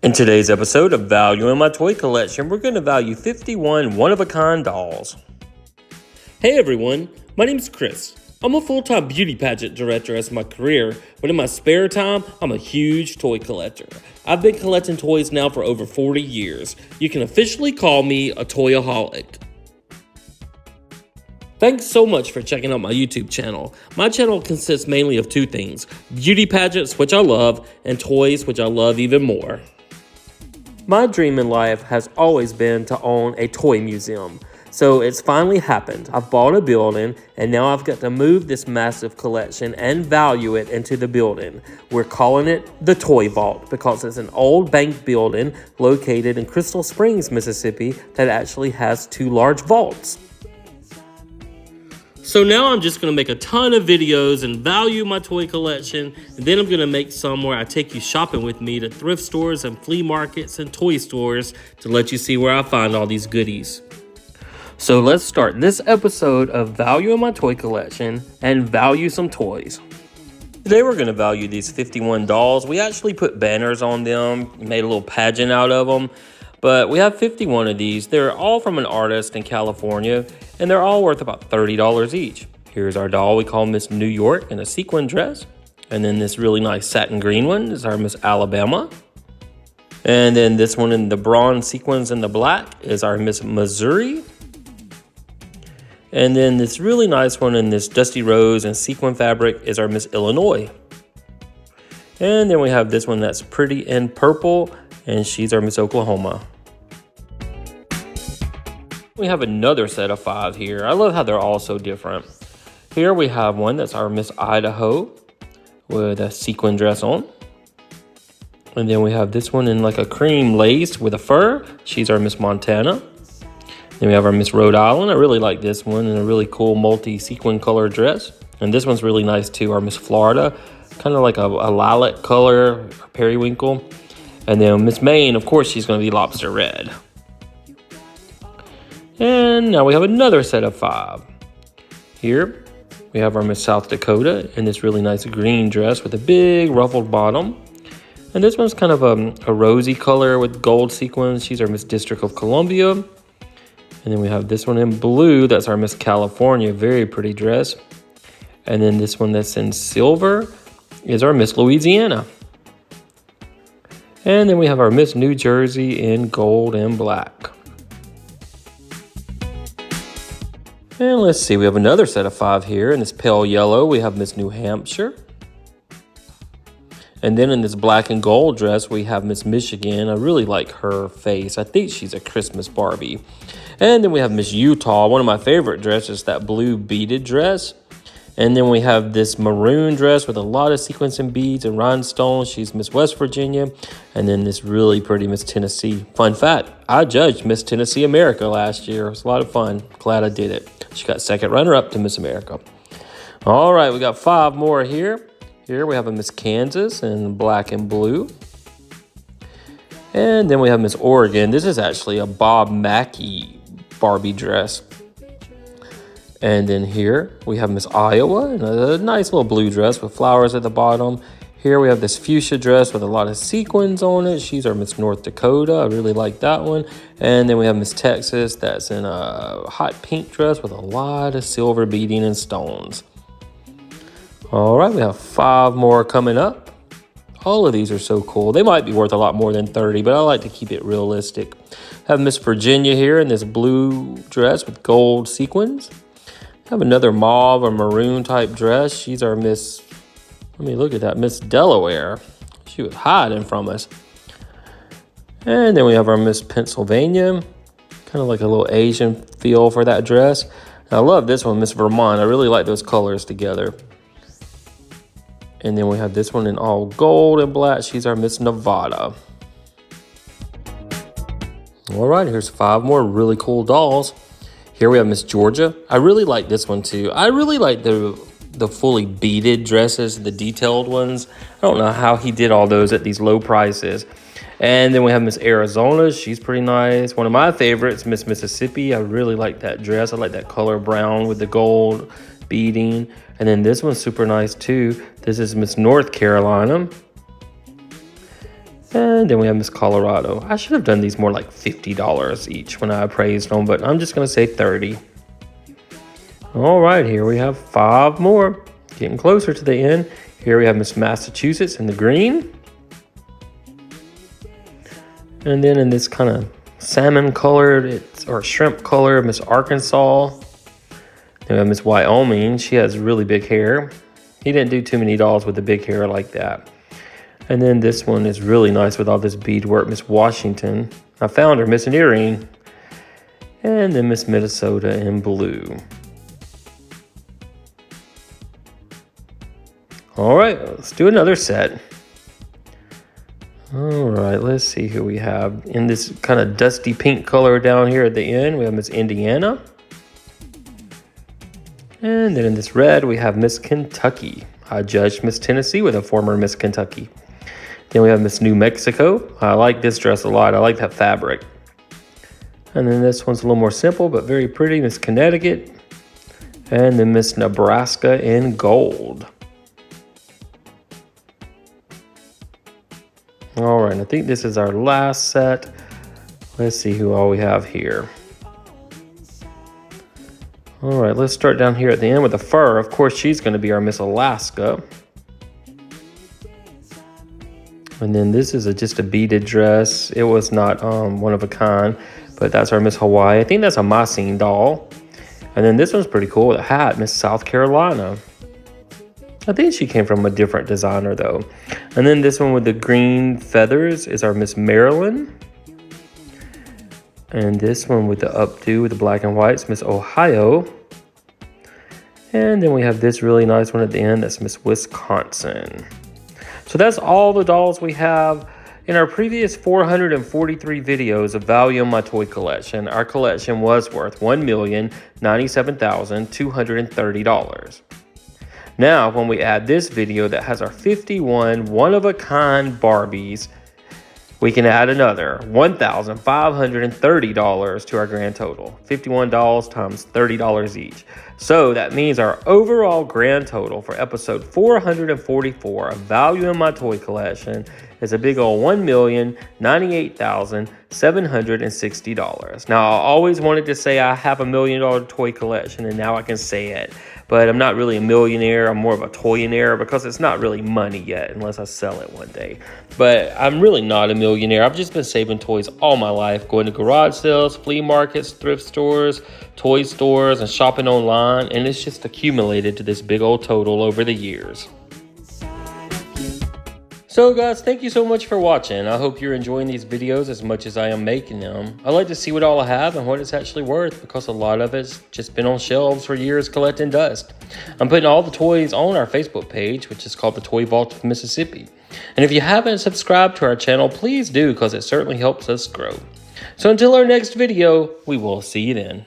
In today's episode of Valuing My Toy Collection, we're going to value 51 one-of-a-kind dolls. Hey everyone, my name's Chris. I'm a full-time beauty pageant director as my career, but in my spare time, I'm a huge toy collector. I've been collecting toys now for over 40 years. You can officially call me a toyaholic. Thanks so much for checking out my YouTube channel. My channel consists mainly of two things: beauty pageants, which I love, and toys, which I love even more. My dream in life has always been to own a toy museum. So it's finally happened. I've bought a building and now I've got to move this massive collection and value it into the building. We're calling it the Toy Vault because it's an old bank building located in Crystal Springs, Mississippi that actually has two large vaults. So now I'm just going to make a ton of videos and value my toy collection, and then I'm going to make some where I take you shopping with me to thrift stores and flea markets and toy stores to let you see where I find all these goodies. So let's start this episode of Valuing My Toy Collection and value some toys. Today we're going to value these 51 dolls. We actually put banners on them, made a little pageant out of them. But we have 51 of these. They're all from an artist in California, and they're all worth about $30 each. Here's our doll. We call Miss New York in a sequin dress. And then this really nice satin green one is our Miss Alabama. And then this one in the bronze sequins and the black is our Miss Missouri. And then this really nice one in this dusty rose and sequin fabric is our Miss Illinois. And then we have this one that's pretty in purple, and she's our Miss Oklahoma. We have another set of 5 here. I love how they're all so different. Here we have one that's our Miss Idaho with a sequin dress on. And then we have this one in like a cream lace with a fur. She's our Miss Montana. Then we have our Miss Rhode Island. I really like this one in a really cool multi-sequin color dress. And this one's really nice too, our Miss Florida. Kind of like a lilac color, periwinkle. And then Miss Maine, of course, she's going to be lobster red. And now we have another set of 5. Here we have our Miss South Dakota in this really nice green dress with a big ruffled bottom. And this one's kind of a rosy color with gold sequins. She's our Miss District of Columbia. And then we have this one in blue. That's our Miss California. Very pretty dress. And then this one that's in silver is our Miss Louisiana. And then we have our Miss New Jersey in gold and black. And let's see, we have another set of 5 here. In this pale yellow, we have Miss New Hampshire. And then in this black and gold dress, we have Miss Michigan. I really like her face. I think she's a Christmas Barbie. And then we have Miss Utah. One of my favorite dresses, that blue beaded dress. And then we have this maroon dress with a lot of sequins and beads and rhinestones. She's Miss West Virginia. And then this really pretty Miss Tennessee. Fun fact, I judged Miss Tennessee America last year. It was a lot of fun. Glad I did it. She got second runner-up to Miss America. All right, we got 5 more here. Here we have a Miss Kansas in black and blue. And then we have Miss Oregon. This is actually a Bob Mackie Barbie dress. And then here we have Miss Iowa in a nice little blue dress with flowers at the bottom. Here we have this fuchsia dress with a lot of sequins on it. She's our Miss North Dakota. I really like that one. And then we have Miss Texas that's in a hot pink dress with a lot of silver beading and stones. All right, we have 5 more coming up. All of these are so cool. They might be worth a lot more than 30, but I like to keep it realistic. I have Miss Virginia here in this blue dress with gold sequins. I have another mauve or maroon type dress. She's our Miss, let me look at that, Miss Delaware. She was hiding from us. And then we have our Miss Pennsylvania. Kind of like a little Asian feel for that dress. And I love this one, Miss Vermont. I really like those colors together. And then we have this one in all gold and black. She's our Miss Nevada. All right, here's 5 more really cool dolls. Here we have Miss Georgia. I really like this one too. I really like the fully beaded dresses, the detailed ones. I don't know how he did all those at these low prices. And then we have Miss Arizona. She's pretty nice. One of my favorites, Miss Mississippi. I really like that dress. I like that color brown with the gold beading. And then this one's super nice too. This is Miss North Carolina. And then we have Miss Colorado. I should have done these more like $50 each when I appraised them, but I'm just going to say 30. All right, here we have 5 more. Getting closer to the end. Here we have Miss Massachusetts in the green. And then in this kind of salmon colored, or shrimp color, Miss Arkansas. Then we have Miss Wyoming. She has really big hair. He didn't do too many dolls with the big hair like that. And then this one is really nice with all this beadwork, Miss Washington. I found her missing earring. And then Miss Minnesota in blue. All right, let's do another set. All right, let's see who we have. In this kind of dusty pink color down here at the end, we have Miss Indiana. And then in this red, we have Miss Kentucky. I judged Miss Tennessee with a former Miss Kentucky. Then we have Miss New Mexico. I like this dress a lot. I like that fabric. And then this one's a little more simple, but very pretty, Miss Connecticut. And then Miss Nebraska in gold. All right, I think this is our last set. Let's see who all we have here. All right, let's start down here at the end with the fur. Of course, she's going to be our Miss Alaska. And then this is just a beaded dress. It was not one of a kind, but that's our Miss Hawaii. I think that's a Massine doll. And then this one's pretty cool with a hat, Miss South Carolina. I think she came from a different designer though. And then this one with the green feathers is our Miss Maryland. And this one with the updo with the black and white is Miss Ohio. And then we have this really nice one at the end. That's Miss Wisconsin. So that's all the dolls we have. In our previous 443 videos of value on my toy collection, our collection was worth $1,097,230. Now, when we add this video that has our 51 one-of-a-kind Barbies, we can add another $1,530 to our grand total. 51 dolls times $30 each. So that means our overall grand total for episode 444 of value in my toy collection is a big old $1,098,760. Now, I always wanted to say I have $1 million toy collection, and now I can say it. But I'm not really a millionaire. I'm more of a toyonaire because it's not really money yet unless I sell it one day. But I'm really not a millionaire. I've just been saving toys all my life, going to garage sales, flea markets, thrift stores, toy stores, and shopping online. And it's just accumulated to this big old total over the years. So guys, thank you so much for watching. I hope you're enjoying these videos as much as I am making them. I like to see what all I have and what it's actually worth because a lot of it's just been on shelves for years collecting dust. I'm putting all the toys on our Facebook page, which is called the Toy Vault of Mississippi. And if you haven't subscribed to our channel, please do because it certainly helps us grow. So until our next video, we will see you then.